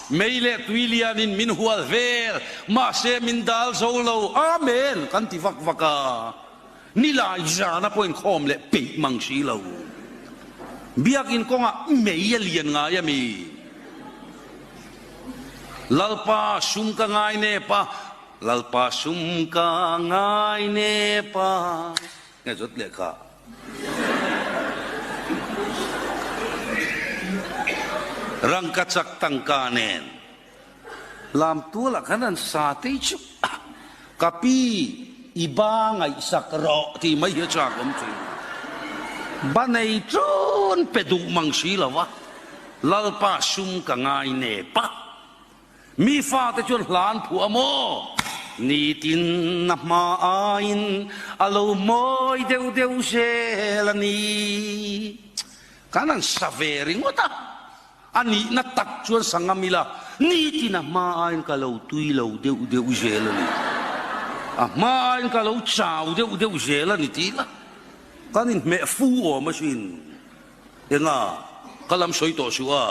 mấy lệ tuy lianin min hual ver mà se min dal zo lo amen kan ti vak vaka ni lai ja na point khom le pe mang si lo biakin ko nga mei lian nga ya mi lalpa sum ka ngai ne pa lalpa sum ka ngai ne pa nghe rất lệ cả răng cắt sắc tăng ca nền làm tua là khả năng xa tế chút kapi iba ngày sắc rõ thì mấy hiểu cha cũng chuyện ban này trốn pe đủ mang sĩ là vắt lalpa sum cả ngày nè pa mi pha te chun lan phù amo ni tin nắp ma ain alo moi deu deu se la ni khả năng sa về ring ta ani na tak chuan sangamila ni tina ma ain ka lo tui lo deu deu jela ni a ma ain ka lo chau deu deu jela ni ti la kanin me fu o machine enga kalam soi to suwa